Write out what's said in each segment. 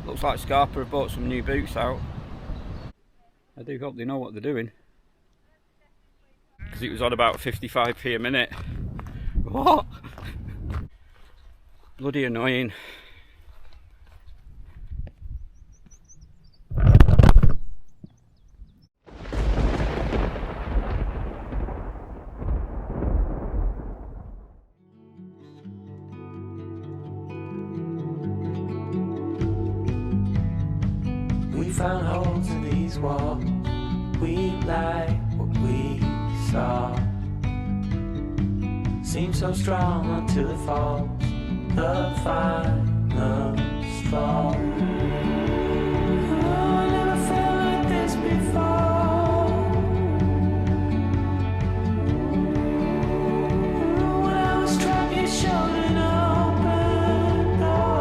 Looks like Scarpa have bought some new boots out. I do hope they know what they're doing, because it was on about 55p a minute. What? Bloody annoying. We found holes in these walls. We like what we saw. Seems so strong until it falls. The final straw. Oh, I never felt like this before. When I was trapped, you showed an open door.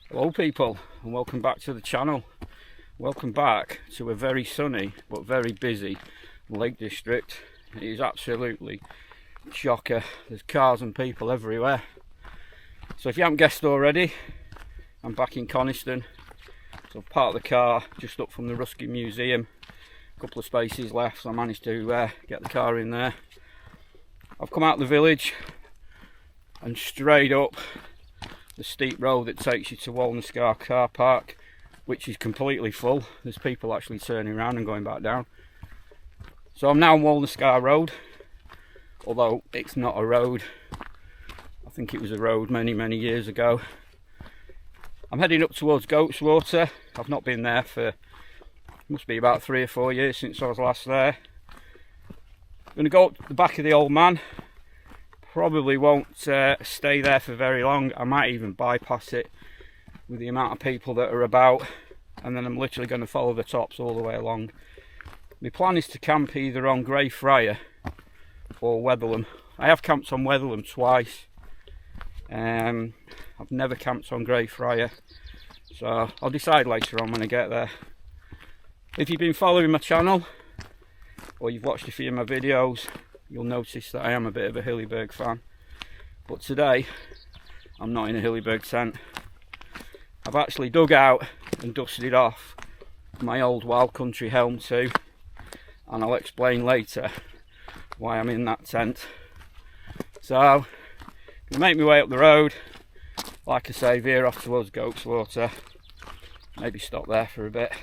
Hello people, and welcome back to the channel. Welcome back to a very sunny but very busy Lake District. It is absolutely chocker. There's cars and people everywhere. So if you haven't guessed already, I'm back in Coniston. So I've parked the car just up from the Ruskin Museum. A couple of spaces left, so I managed to get the car in there. I've come out the village and straight up the steep road that takes you to Walnascar car park, which is completely full. There's people actually turning around and going back down. So I'm now on Walnascar Road, although it's not a road. I think it was a road many years ago. I'm heading up towards Goatswater. I've not been there for, must be about 3 or 4 years since I was last there. I'm going to go up the back of the Old Man. Probably won't stay there for very long. I might even bypass it with the amount of people that are about, and then I'm literally going to follow the tops all the way along. My plan is to camp either on Grey Friar or Weatherlam. I have camped on Weatherlam twice. I've never camped on Grey Friar, so I'll decide later on when I get there. If you've been following my channel or you've watched a few of my videos, you'll notice that I am a bit of a Hillyberg fan. But today, I'm not in a Hillyberg tent. I've actually dug out and dusted off my old Wild Country Helm 2, and I'll explain later why I'm in that tent. So, I'm going to make my way up the road. Like I say, veer off towards Goatswater. Maybe stop there for a bit.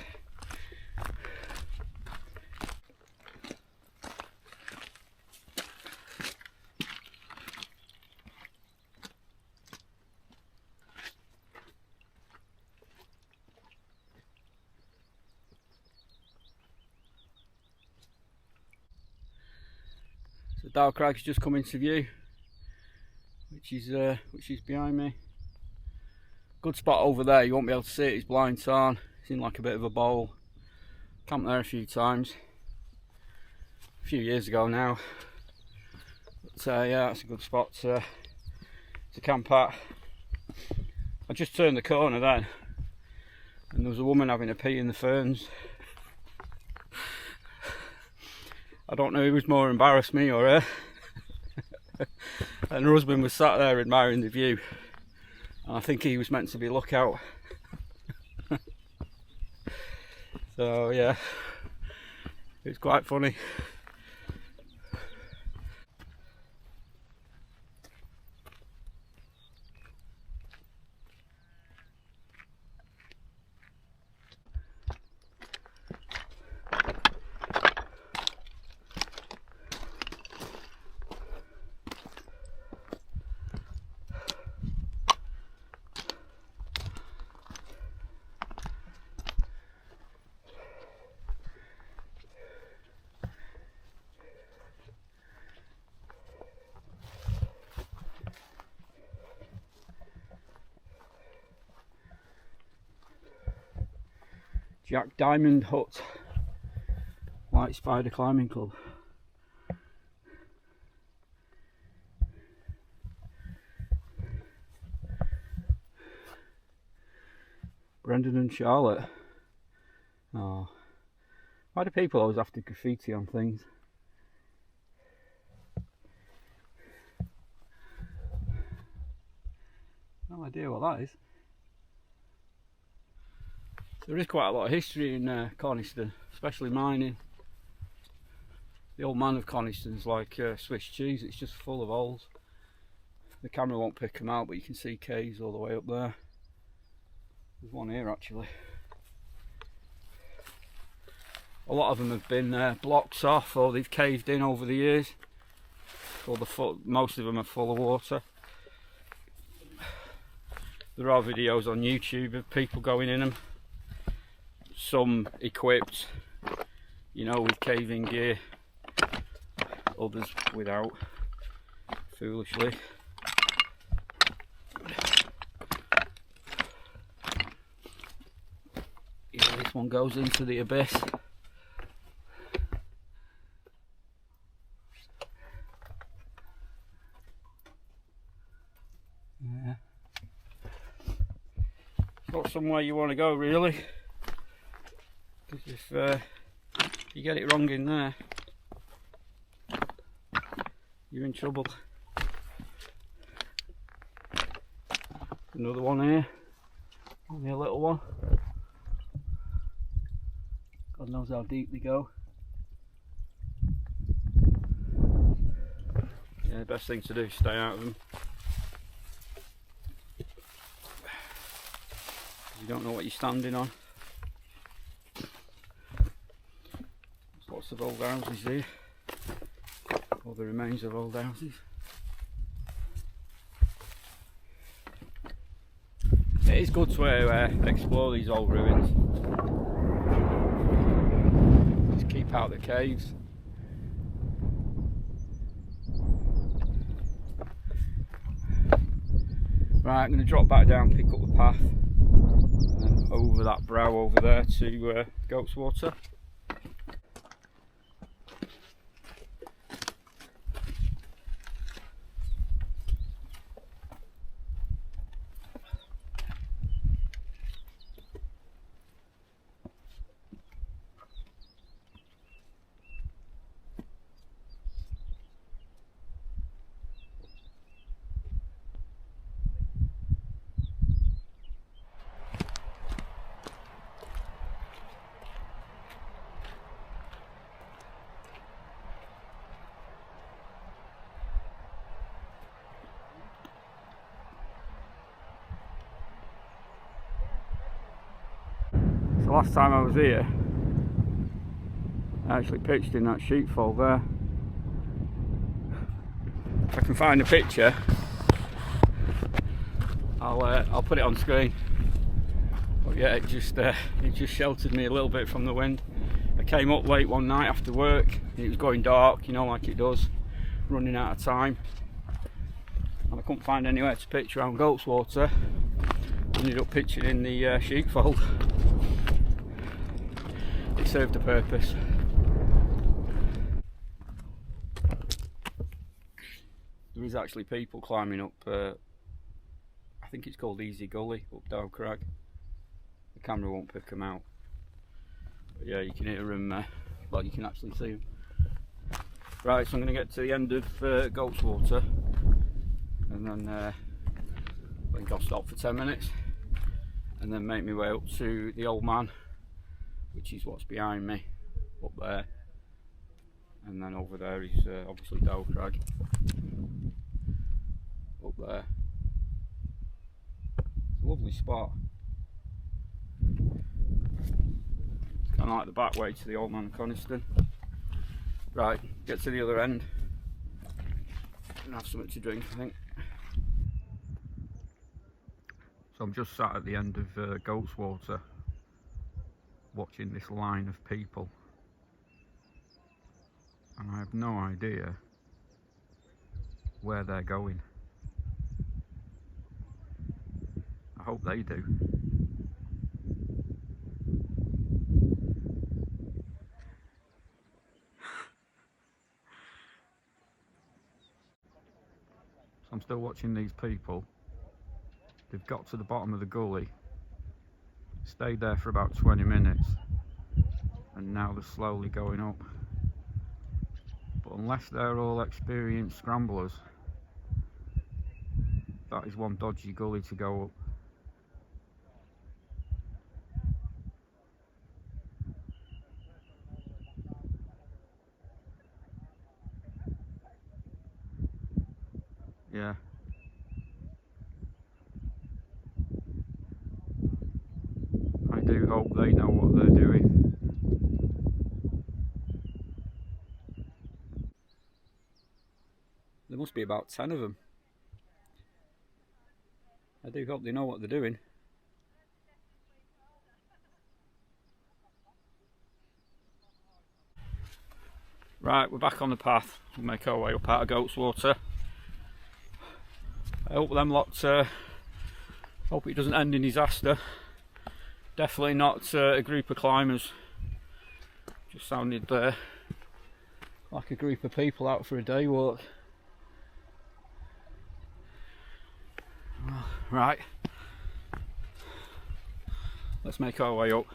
So Dow Crag's just come into view, which is behind me. Good spot over there. You won't be able to see it. It's blind tarn. It's in like a bit of a bowl. Camped there a few times, a few years ago now. But yeah, it's a good spot to camp at. I just turned the corner then, and there was a woman having a pee in the ferns. I don't know who was more embarrassed, me or her. And her husband was sat there admiring the view, and I think he was meant to be lookout. So yeah, it's quite funny. Jack Diamond Hut, White Spider Climbing Club. Brendan and Charlotte. Oh, why do people always have to graffiti on things? No idea what that is. There is quite a lot of history in Coniston, especially mining. The Old Man of Coniston is like Swiss cheese, it's just full of holes. The camera won't pick them out, but you can see caves all the way up there. There's one here actually. A lot of them have been blocked off, or they've caved in over the years. Or most of them are full of water. There are videos on YouTube of people going in them. Some equipped, you know, with caving gear. Others without, foolishly. Yeah, this one goes into the abyss. Yeah. It's not somewhere you want to go, really. Because if you get it wrong in there, you're in trouble. Another one here, only a little one. God knows how deep they go. Yeah, the best thing to do is stay out of them. You don't know what you're standing on. There's lots of old houses here. All the remains of old houses. It is good to explore these old ruins. Just keep out the caves. Right, I'm going to drop back down, pick up the path, and then over that brow over there to Goat's Water. So last time I was here, I actually pitched in that sheepfold there. If I can find a picture, I'll put it on screen. But yeah, it just sheltered me a little bit from the wind. I came up late one night after work. It was going dark, you know, like it does, running out of time, and I couldn't find anywhere to pitch around Goat's Water. Ended up pitching in the sheepfold. It served a purpose. There is actually people climbing up, I think it's called Easy Gully, up Dow Crag. The camera won't pick them out. But yeah, you can hear them, well, you can actually see them. Right, so I'm going to get to the end of Goat's Water, and then I think I'll stop for 10 minutes, and then make my way up to the Old Man, which is what's behind me, up there. And then over there is obviously Dow Crag, up there. It's a lovely spot. It's kind of like the back way to the Old Man of Coniston. Right, get to the other end and have something to drink, I think. So I'm just sat at the end of Goat's Water, watching this line of people, and I have no idea where they're going. I hope they do. So I'm still watching these people. They've got to the bottom of the gully, Stayed there for about 20 minutes and now they're slowly going up. But unless they're all experienced scramblers, that is one dodgy gully to go up. Yeah. I do hope they know what they're doing. There must be about 10 of them. I do hope they know what they're doing. Right, we're back on the path. We'll make our way up out of Goat's Water. I hope them lot, hope it doesn't end in disaster. Definitely not a group of climbers. Just sounded like a group of people out for a day walk. Right, let's make our way up,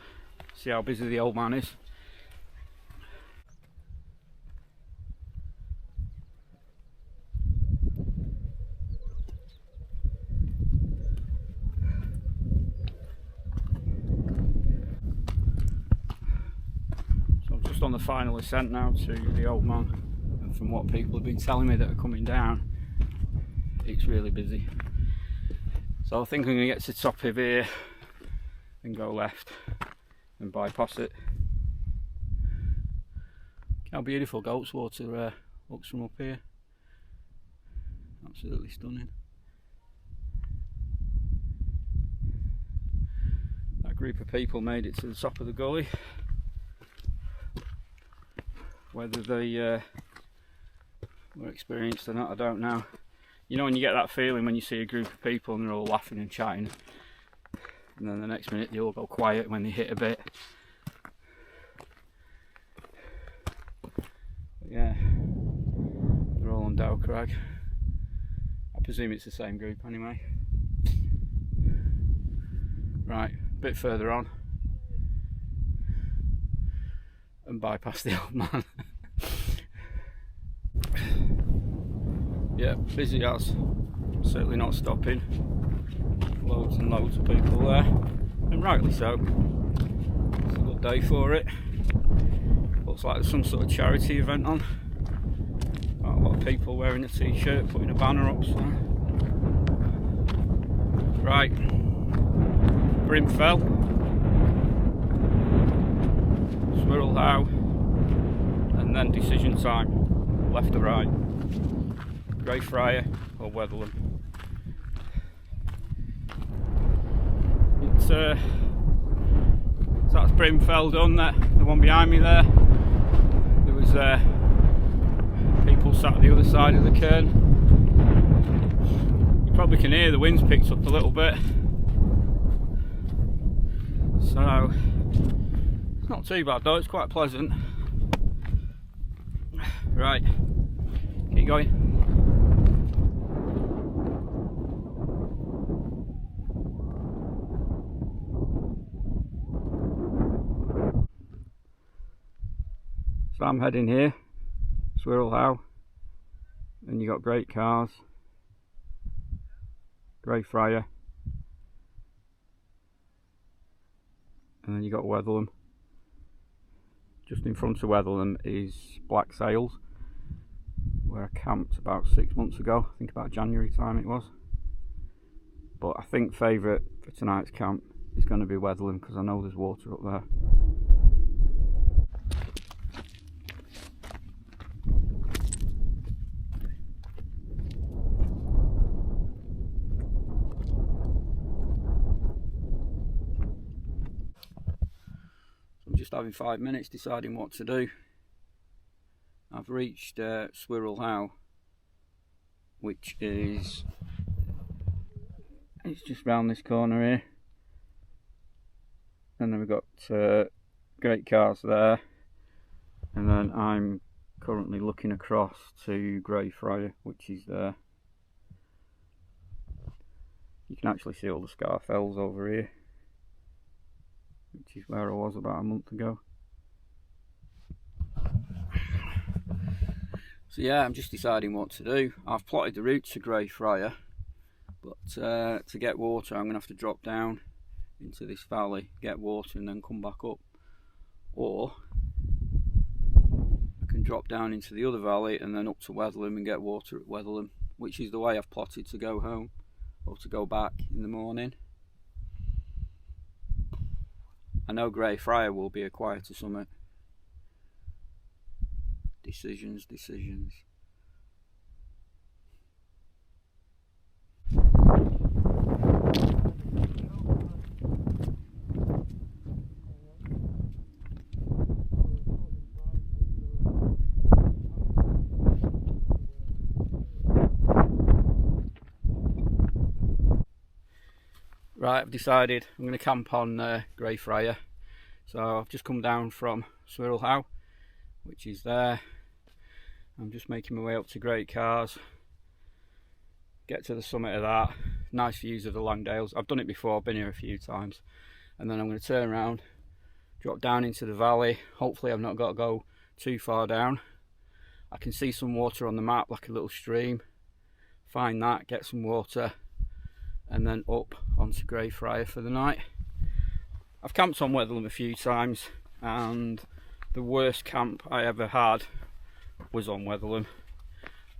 see how busy the old man is. So I'm just on the final ascent now to the old man, and from what people have been telling me that are coming down, it's really busy. So I think I'm going to get to the top of here and go left and bypass it. How beautiful Goat's Water looks from up here. Absolutely stunning. That group of people made it to the top of the gully. Whether they were experienced or not, I don't know. You know when you get that feeling when you see a group of people and they're all laughing and chatting, and then the next minute they all go quiet when they hit a bit. But yeah, they're all on Dow Crag. I presume it's the same group anyway. Right, a bit further on and bypass the old man. Yeah, busy as, certainly not stopping. Loads and loads of people there, and rightly so. It's a good day for it. Looks like there's some sort of charity event on. Quite a lot of people wearing a t-shirt, putting a banner up. So. Right, Brim Fell, Swirral How, and then decision time, left or right. Grey Friar or Weatherland. So that's Brim Fell done. The one behind me there. There was people sat at the other side of the cairn. You probably can hear the wind's picked up a little bit. So it's not too bad though. It's quite pleasant. Right, keep going. So I'm heading here, Swirral How, and you got Great Cars, Grey Friar, and then you got Weatherlam. Just in front of Weatherlam is Black Sails, where I camped about 6 months ago. I think about January time it was. But I think favourite for tonight's camp is going to be Weatherlam because I know there's water up there. Just having 5 minutes deciding what to do. I've reached Swirral How, which is, it's just round this corner here, and then we've got Great Cars there, and then I'm currently looking across to Grey Friar, which is there. You can actually see all the Fells over here. which is where I was about a month ago. So yeah, I'm just deciding what to do. I've plotted the route to Grey Friar, but to get water I'm going to have to drop down into this valley, get water and then come back up. Or I can drop down into the other valley and then up to Wetherlam and get water at Wetherlam, which is the way I've plotted to go home, or to go back in the morning. I know Grey Friar will be a quieter summit. Decisions. Right, I've decided I'm going to camp on Grey Friar. So I've just come down from Swirral, which is there. I'm just making my way up to Great Cars, get to the summit of that. Nice views of the Langdales. I've done it before, I've been here a few times. And then I'm going to turn around, drop down into the valley. Hopefully I've not got to go too far down. I can see some water on the map, like a little stream. Find that, get some water, and then up onto Grey Friar for the night. I've camped on Wetherlam a few times, and the worst camp I ever had was on Wetherlam.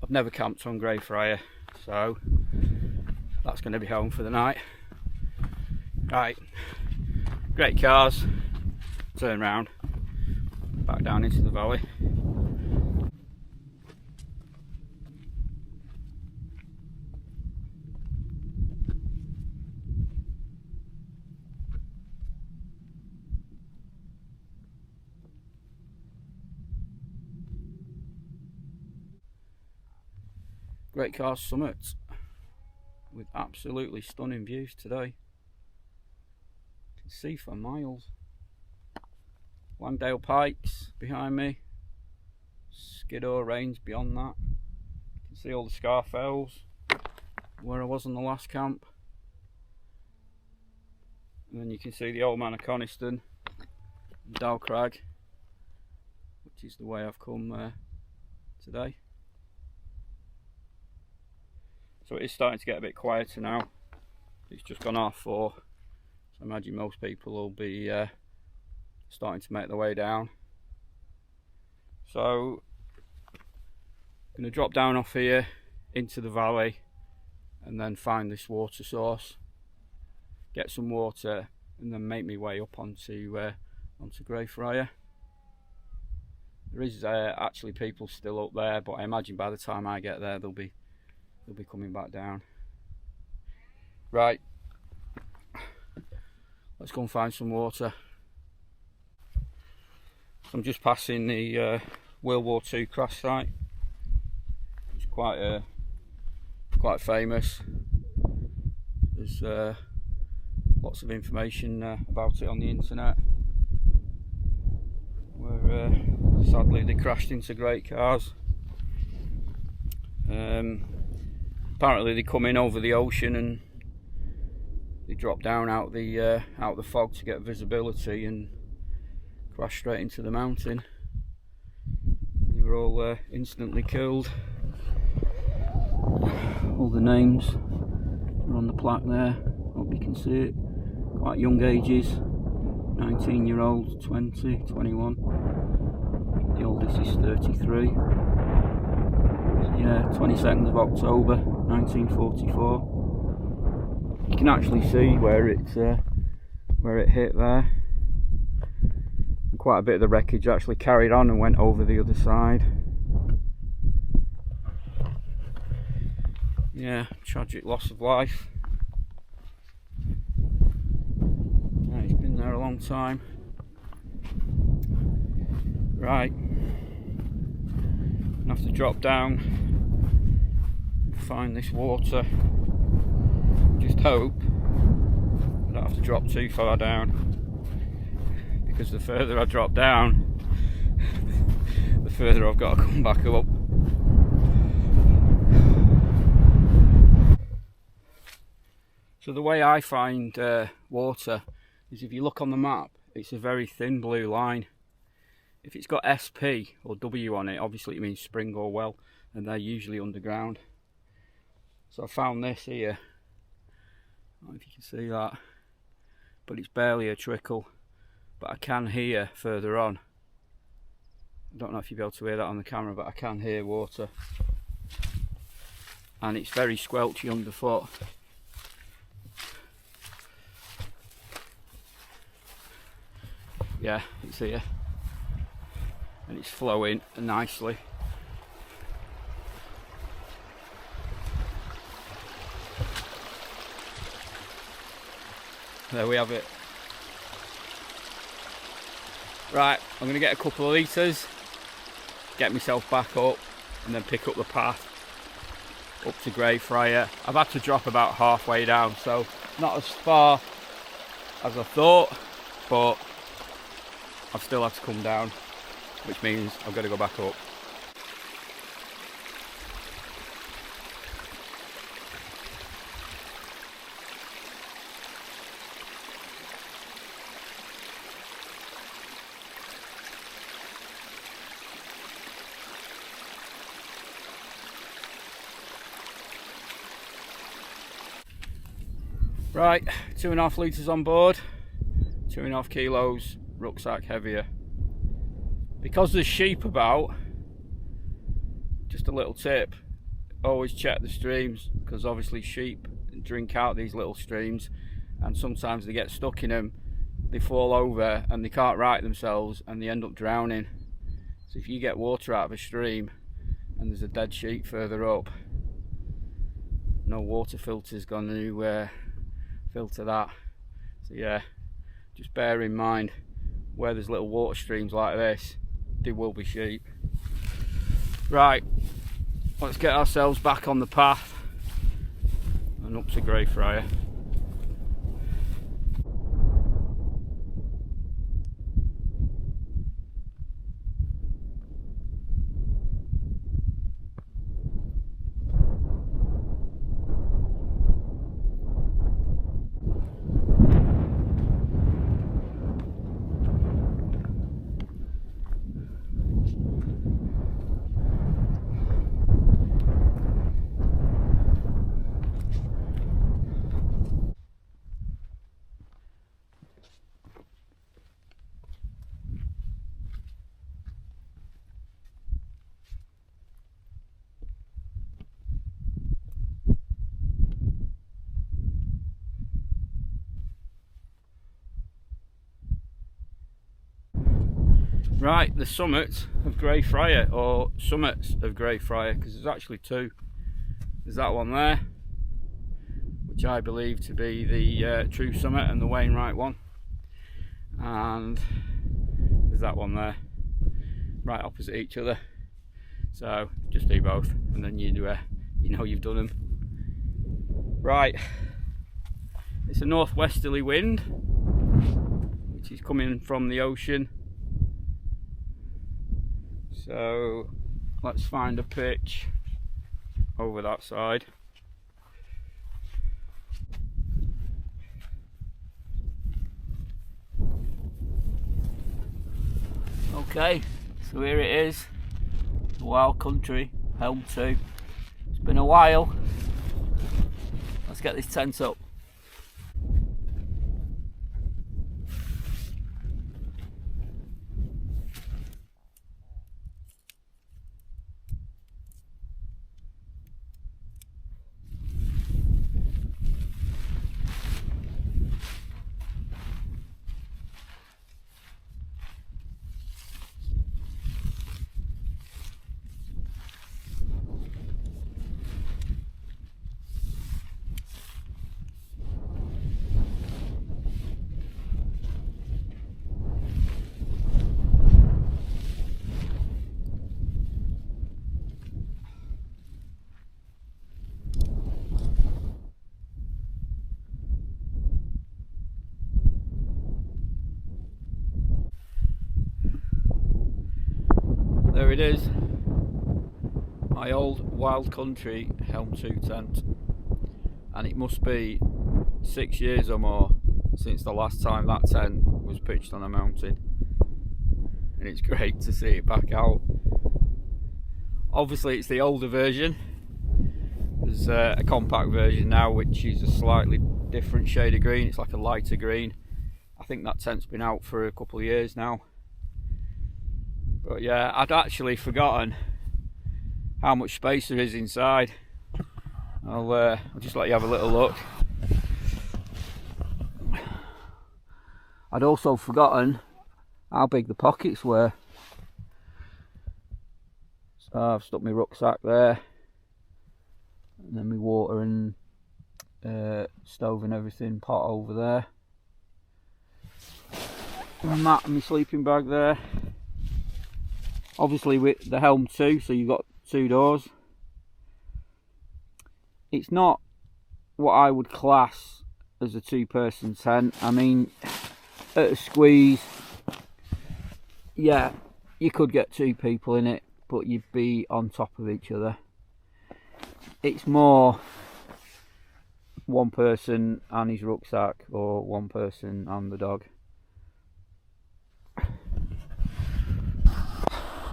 I've never camped on Grey Friar, so that's going to be home for the night. Right, Great Cars, turn round, back down into the valley. Great Cars summit with absolutely stunning views today. You can see for miles. Langdale Pikes behind me, Skiddaw Range beyond that. You can see all the Scar Fells where I was on the last camp. And then you can see the Old Man of Coniston, Dow Crag, which is the way I've come today. So it is starting to get a bit quieter now. It's just gone 4:30, so I imagine most people will be starting to make their way down. So I'm going to drop down off here into the valley and then find this water source, get some water, and then make my way up onto Grey Friar. There is actually people still up there, but I imagine by the time I get there they'll be coming back down. Right, let's go and find some water. I'm just passing the World War II crash site. It's quite famous. There's lots of information about it on the internet. Where sadly they crashed into Great Cars. Apparently they come in over the ocean and they drop down out the fog to get visibility and crash straight into the mountain. They were all instantly killed. All the names are on the plaque there. Hope you can see it. Quite young ages, 19-year-olds, 20, 21. The oldest is 33. So yeah, 22nd of October 1944. You can actually see where it hit there. And quite a bit of the wreckage actually carried on and went over the other side. Yeah, tragic loss of life. Yeah, he's been there a long time. Right, I have to drop down and find this water. Just hope I don't have to drop too far down, because the further I drop down, the further I've got to come back up. So the way I find water is if you look on the map it's a very thin blue line. If it's got SP or W on it, obviously it means spring or well, and they're usually underground. So I found this here. I don't know if you can see that, but it's barely a trickle, but I can hear further on. I don't know if you'll be able to hear that on the camera, but I can hear water, and it's very squelchy underfoot. Yeah, it's here, and it's flowing nicely. There we have it. Right, I'm going to get a couple of litres, get myself back up, and then pick up the path up to Grey Friar. I've had to drop about halfway down, so not as far as I thought, but I've still had to come down, which means I've got to go back up. Right, 2.5 litres on board, 2.5 kilos, rucksack heavier. Because there's sheep about, just a little tip, always check the streams, because obviously sheep drink out these little streams, and sometimes they get stuck in them, they fall over and they can't right themselves and they end up drowning. So if you get water out of a stream and there's a dead sheep further up, no water filter's going to filter that. So yeah, just bear in mind, where there's little water streams like this, there will be sheep. Right, let's get ourselves back on the path and up to Grey Friar. Right, the summit of Grey Friar, or summits of Grey Friar, because there's actually two. There's that one there, which I believe to be the true summit and the Wainwright one, and there's that one there, right opposite each other. So just do both, and then you know you've done them. Right, it's a northwesterly wind, which is coming from the ocean. So let's find a pitch over that side. Okay, so here it is, the wild country, Helm 2. It's been a while. Let's get this tent up. There it is, my old wild country Helm 2 tent, and it must be 6 years or more since the last time that tent was pitched on a mountain, and it's great to see it back out. Obviously it's the older version. There's a compact version now which is a slightly different shade of green. It's like a lighter green. I think that tent's been out for a couple of years now. But yeah, I'd actually forgotten how much space there is inside. I'll just let you have a little look. I'd also forgotten how big the pockets were. So I've stuck my rucksack there, and then my water and stove and everything, pot over there. My mat and my sleeping bag there. Obviously with the Helm 2, so you've got 2 doors. It's not what I would class as a 2-person tent. I mean, at a squeeze, yeah, you could get 2 people in it, but you'd be on top of each other. It's more 1 person and his rucksack, or 1 person and the dog.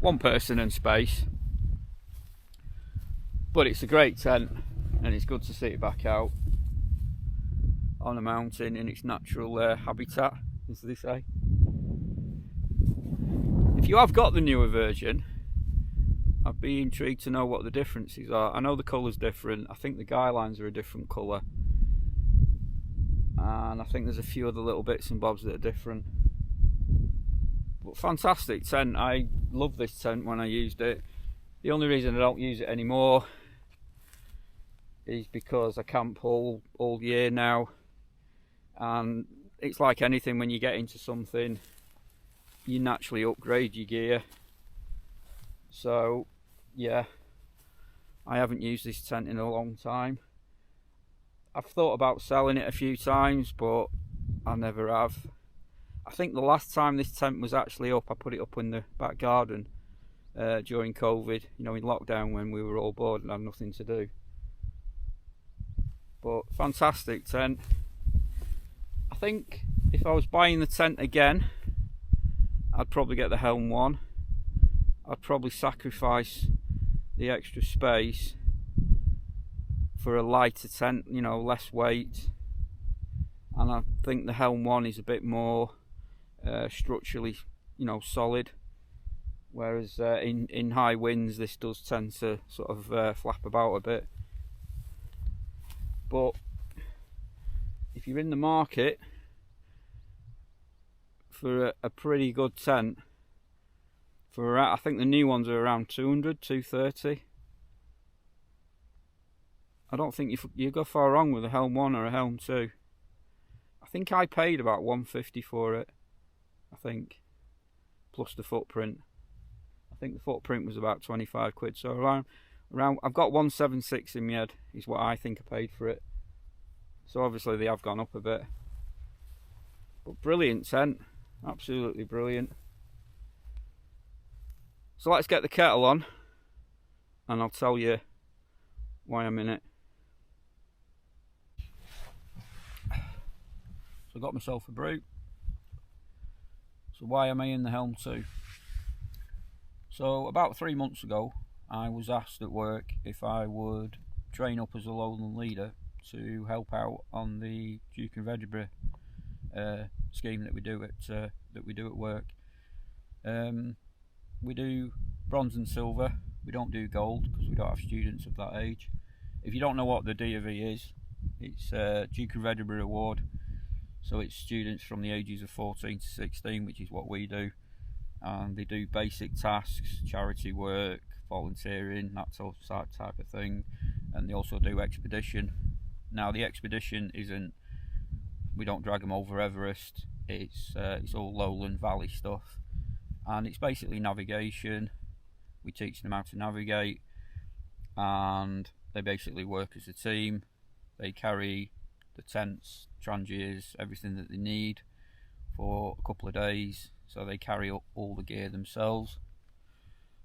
1 person and space. But it's a great tent, and it's good to see it back out on a mountain in its natural habitat, as they say. If you have got the newer version, I'd be intrigued to know what the differences are. I know the colour's different. I think the guy lines are a different colour, and I think there's a few other little bits and bobs that are different. But fantastic tent. I loved this tent when I used it. The only reason I don't use it anymore is because I camp all year now, and it's like anything, when you get into something you naturally upgrade your gear. So yeah, I haven't used this tent in a long time. I've thought about selling it a few times, but I never have. I think the last time this tent was actually up, I put it up in the back garden during COVID, you know, in lockdown, when we were all bored and had nothing to do. But fantastic tent. I think if I was buying the tent again, I'd probably get the Helm 1. I'd probably sacrifice the extra space for a lighter tent, you know, less weight. And I think the Helm 1 is a bit more structurally, you know, solid. Whereas in high winds, this does tend to sort of flap about a bit. But if you're in the market for a pretty good tent, for I think the new ones are around 200, 230. I don't think you go far wrong with a Helm 1 or a Helm 2. I think I paid about 150 for it, I think, plus the footprint. I think the footprint was about 25 quid, so around I've got 176 in my head is what I think I paid for it. So obviously they have gone up a bit. But brilliant tent, absolutely brilliant. So let's get the kettle on, and I'll tell you why I'm in it. So I got myself a brew. So why am I in the Helm 2? So about 3 months ago, I was asked at work if I would train up as a lowland leader to help out on the Duke and Edinburgh scheme that we do at work. We do bronze and silver. We don't do gold because we don't have students of that age. If you don't know what the DOV is, it's Duke of Edinburgh Award. So it's students from the ages of 14 to 16, which is what we do. And they do basic tasks, charity work, volunteering, that sort of type of thing. And they also do expedition. Now the expedition isn't, we don't drag them over Everest. It's all lowland valley stuff. And it's basically navigation. We teach them how to navigate, and they basically work as a team. They carry the tents, trangiers, everything that they need for a couple of days, so they carry up all the gear themselves.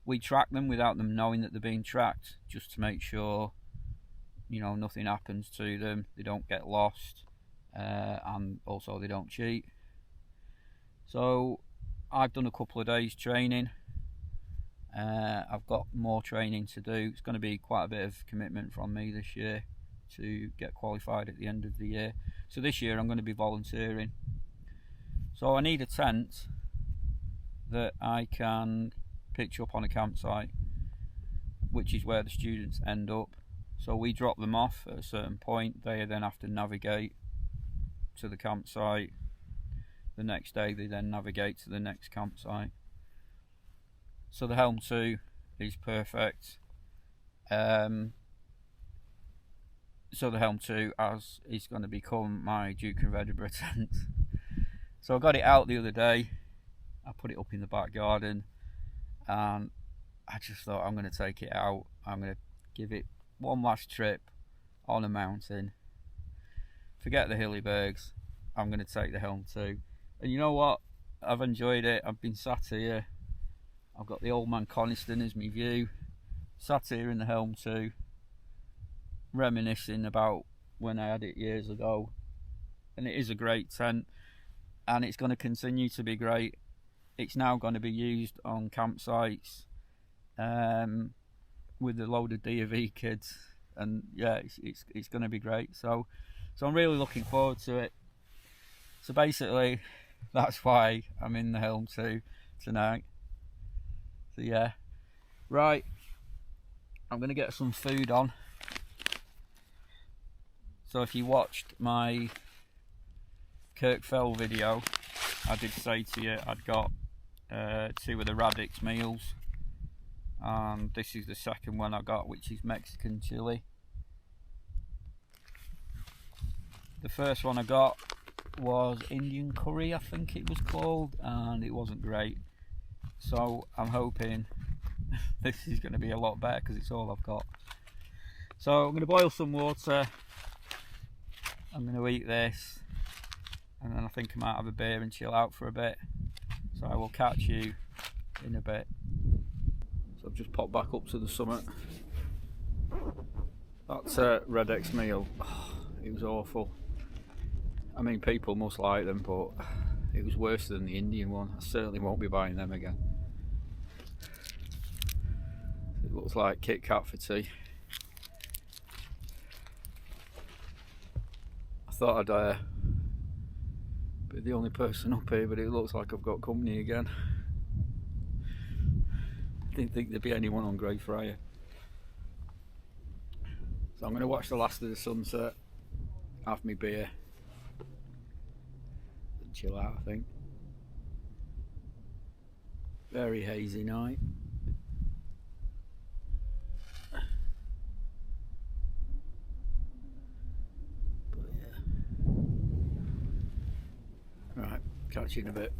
We track them without them knowing that they're being tracked, just to make sure, you know, nothing happens to them, they don't get lost. and also they don't cheat. So I've done a couple of days training. I've got more training to do. It's going to be quite a bit of commitment from me this year to get qualified at the end of the year. So this year I'm going to be volunteering. So I need a tent that I can pitch up on a campsite, which is where the students end up. So we drop them off at a certain point. They then have to navigate to the campsite. The next day they then navigate to the next campsite. So the Helm 2 is perfect. So the Helm 2 is going to become my Duke of Edinburgh tent. So I got it out the other day. I put it up in the back garden, and I just thought, I'm going to take it out. I'm going to give it one last trip on a mountain. Forget the hilly bergs. I'm going to take the Helm 2. And you know what? I've enjoyed it. I've been sat here. I've got the Old Man Coniston as my view. Sat here in the Helm 2, reminiscing about when I had it years ago. And it is a great tent, and it's going to continue to be great. It's now going to be used on campsites with a load of D&V kids, and yeah, it's going to be great. So I'm really looking forward to it. So basically, that's why I'm in the Helm 2 tonight. So yeah, right, I'm going to get some food on. So if you watched my Grey Friar video, I did say to you I'd got 2 of the Radix meals, and this is the second one I got, which is Mexican chili. The first one I got was Indian curry, I think it was called, and it wasn't great. So I'm hoping this is going to be a lot better, because it's all I've got. So I'm going to boil some water. I'm going to eat this, and then I think I might have a beer and chill out for a bit. So I will catch you in a bit. So I've just popped back up to the summit. That Red X meal, it was awful. I mean, people must like them, but it was worse than the Indian one. I certainly won't be buying them again. It looks like Kit Kat for tea. I thought I'd be the only person up here, but it looks like I've got company again. Didn't think there'd be anyone on Grey Friar. So I'm going to watch the last of the sunset, have my beer, and chill out, I think. Very hazy night. But yeah. Right, catch you in a bit.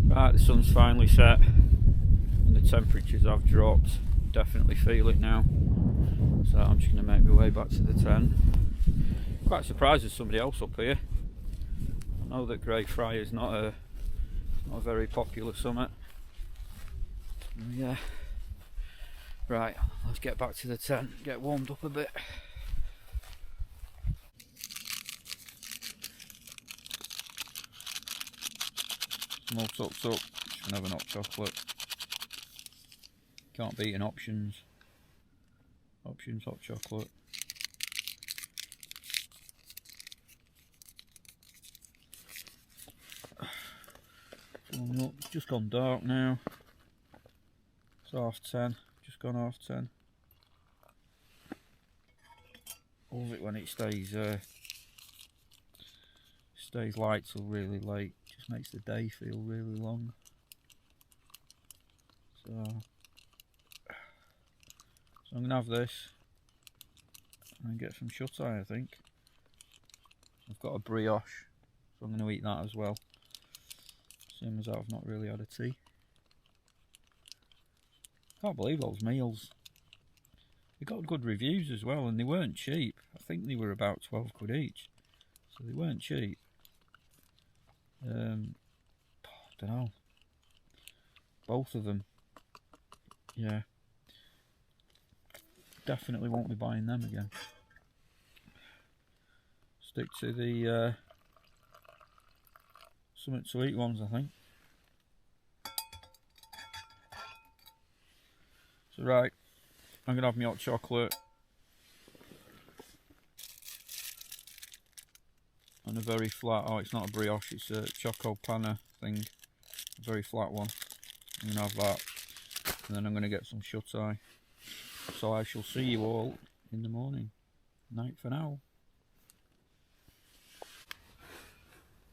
Right, the sun's finally set and the temperatures have dropped. Definitely feel it now. So I'm just going to make my way back to the tent. Quite surprised there's somebody else up here. I know that Grey Friar is not a very popular summit. Yeah. Right, let's get back to the tent, get warmed up a bit. More tucked up, just gonna have an hot chocolate. Can't beat an Options. Options hot chocolate. It's just gone dark now. It's 10:30, just gone 10:30. Love it when it stays light till really late. Just makes the day feel really long. So I'm gonna have this and get some shut eye, I think. I've got a brioche, so I'm gonna eat that as well. Same as I've not really had a tea. Can't believe those meals. They got good reviews as well, and they weren't cheap. I think they were about 12 quid each, so they weren't cheap. Don't know. Both of them. Yeah. Definitely won't be buying them again. Stick to the something to eat ones, I think. So right, I'm gonna have my hot chocolate and a very flat. Oh, it's not a brioche; it's a choco panna thing. A very flat one. I'm gonna have that, and then I'm gonna get some shut eye. So I shall see you all in the morning. Night for now.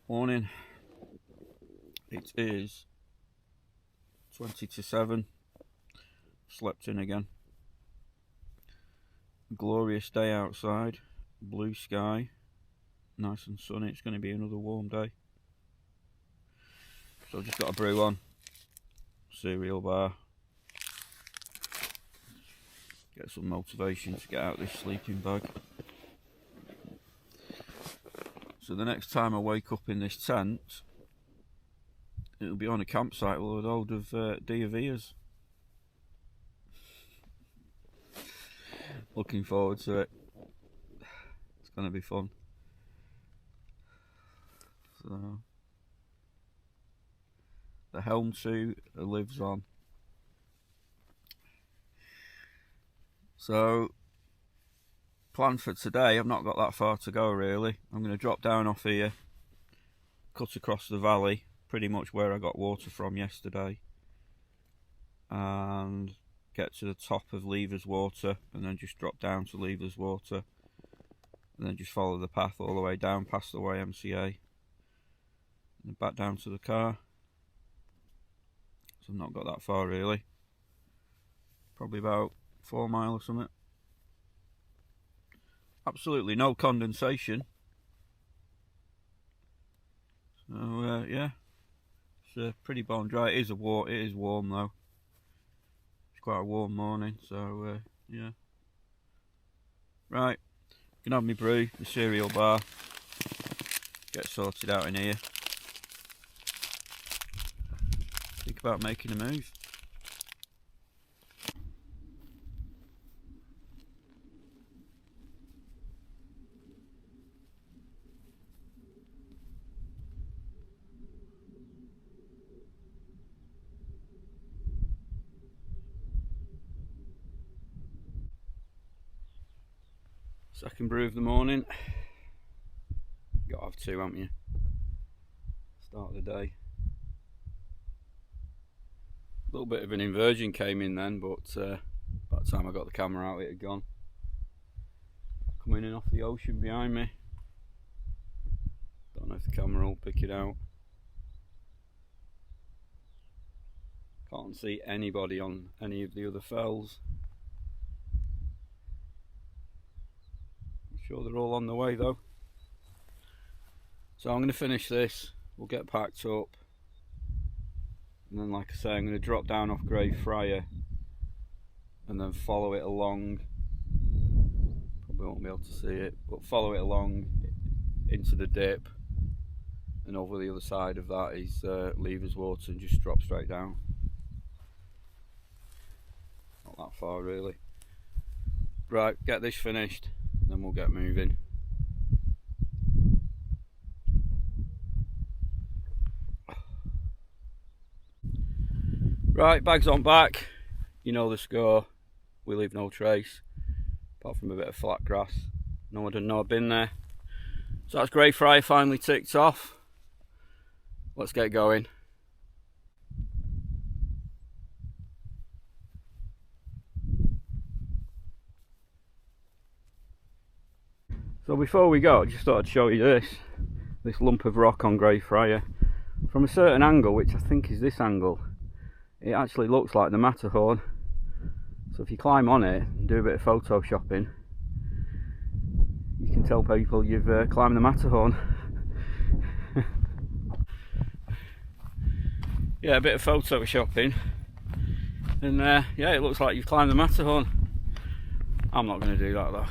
Morning. It is 20 to 7. Slept in again. Glorious day outside. Blue sky. Nice and sunny. It's going to be another warm day. So I've just got a brew on. Cereal bar. Get some motivation to get out of this sleeping bag. So the next time I wake up in this tent, it'll be on a campsite with a load of Diavias. Looking forward to it. It's going to be fun. So the Helm 2 lives on. So plan for today, I've not got that far to go really. I'm going to drop down off here, cut across the valley, pretty much where I got water from yesterday, and get to the top of Lever's Water, and then just drop down to Lever's Water, and then just follow the path all the way down past the YMCA, and back down to the car. So I've not got that far really, probably about 4 miles or something. Absolutely no condensation. So yeah, it's pretty bone dry. It is warm though. It's quite a warm morning. So yeah. Right, gonna have my brew, the cereal bar. Get sorted out in here. Think about making a move. Second brew of the morning. Gotta have two, haven't you? Start of the day. A little bit of an inversion came in then, but by the time I got the camera out, it had gone. Coming in off the ocean behind me. Don't know if the camera will pick it out. Can't see anybody on any of the other fells. Sure they're all on the way though. So I'm going to finish this, we'll get packed up, and then like I say, I'm going to drop down off Grey Friar and then follow it along. Probably won't be able to see it, but follow it along into the dip, and over the other side of that is Lever's Water, and just drop straight down. Not that far really. Right, get this finished, then we'll get moving. Right, bags on back, you know the score, we leave no trace, apart from a bit of flat grass. No one didn't know I'd been there. So that's Grey Friar finally ticked off. Let's get going. So before we go, I just thought I'd show you this lump of rock on Grey Friar. From a certain angle, which I think is this angle, it actually looks like the Matterhorn. So if you climb on it and do a bit of photoshopping, you can tell people you've climbed the Matterhorn. Yeah, a bit of photoshopping. And yeah, it looks like you've climbed the Matterhorn. I'm not going to do that though.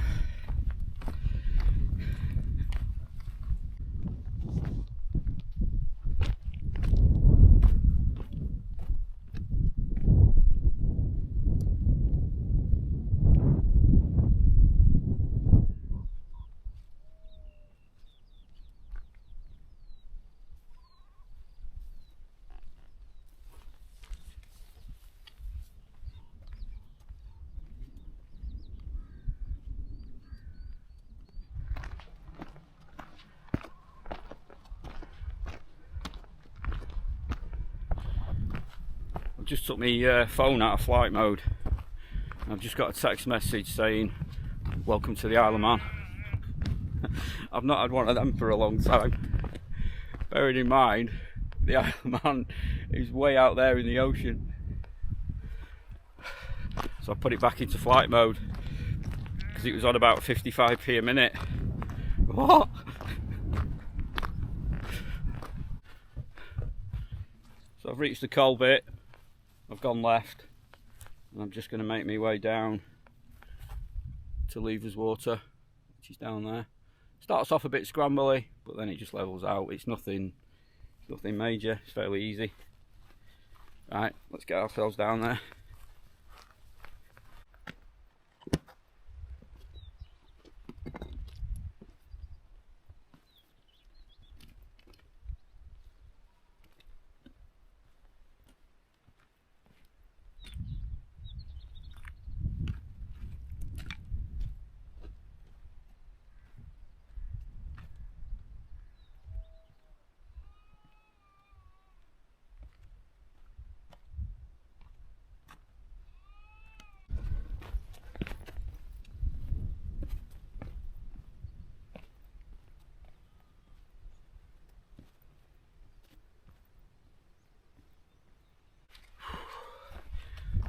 Just took my phone out of flight mode. I've just got a text message saying welcome to the Isle of Man. I've not had one of them for a long time. Bearing in mind the Isle of Man is way out there in the ocean. So I put it back into flight mode because it was on about 55p a minute. What? So I've reached the coal bit. I've gone left and I'm just going to make my way down to Lever's Water, which is down there. Starts off a bit scrambly, but then it just levels out. It's nothing major, it's fairly easy. Right, let's get ourselves down there.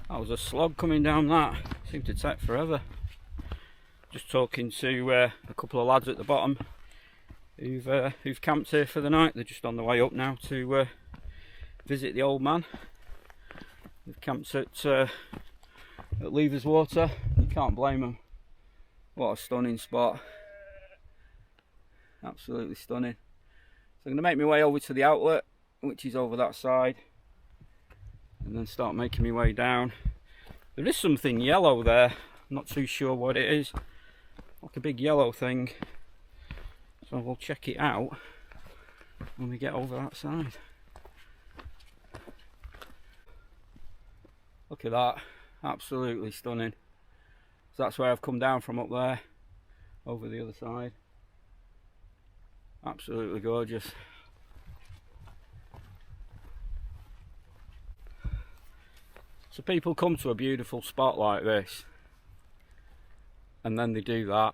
That was a slog coming down that. Seemed to take forever. Just talking to a couple of lads at the bottom who've camped here for the night. They're just on the way up now to visit the Old Man. They've camped at Lever's Water. You can't blame them. What a stunning spot. Absolutely stunning. So I'm going to make my way over to the outlet, which is over that side, and then start making my way down. There is something yellow there, I'm not too sure what it is, like a big yellow thing, so we'll check it out when we get over that side. Look at that, absolutely stunning. So that's where I've come down from, up there, over the other side. Absolutely gorgeous. So people come to a beautiful spot like this and then they do that.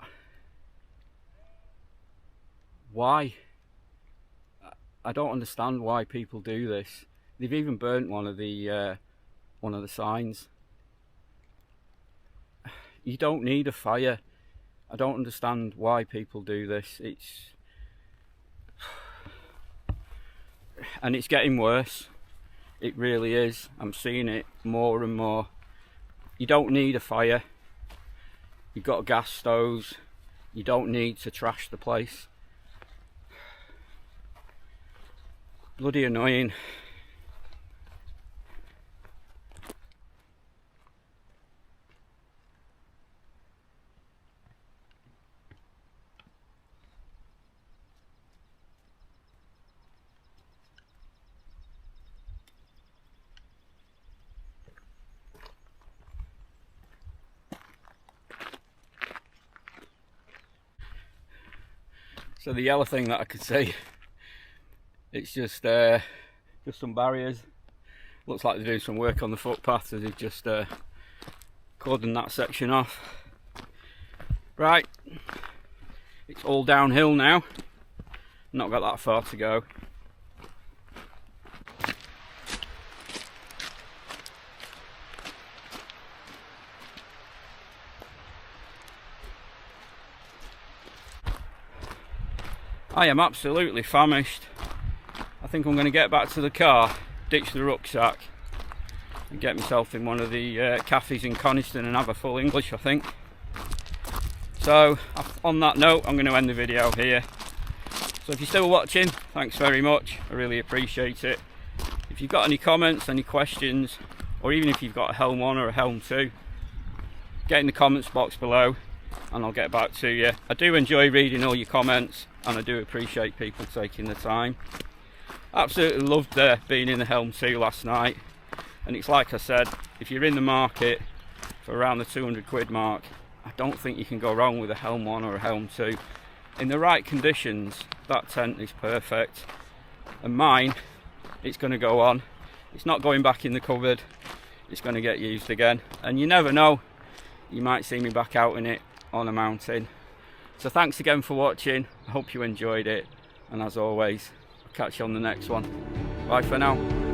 Why? I don't understand why people do this. They've even burnt one of the signs. You don't need a fire. I don't understand why people do this. And it's getting worse. It really is. I'm seeing it more and more. You don't need a fire. You've got gas stoves. You don't need to trash the place. Bloody annoying. So the yellow thing that I could see, it's just some barriers. Looks like they're doing some work on the footpath, so they've just cordoned that section off. Right, it's all downhill now. Not got that far to go. I am absolutely famished. I think I'm going to get back to the car, ditch the rucksack, and get myself in one of the cafes in Coniston and have a full English, I think. So on that note, I'm going to end the video here. So if you're still watching, thanks very much, I really appreciate it. If you've got any comments, any questions, or even if you've got a Helm 1 or a Helm 2, get in the comments box below and I'll get back to you. I do enjoy reading all your comments and I do appreciate people taking the time. Absolutely loved being in the Helm 2 last night, and it's like I said, if you're in the market for around the 200 quid mark, I don't think you can go wrong with a Helm 1 or a Helm 2. In the right conditions, that tent is perfect, and mine, it's going to go on. It's not going back in the cupboard, it's going to get used again, and you never know, you might see me back out in it on a mountain. So thanks again for watching, I hope you enjoyed it, and as always, I'll catch you on the next one. Bye for now.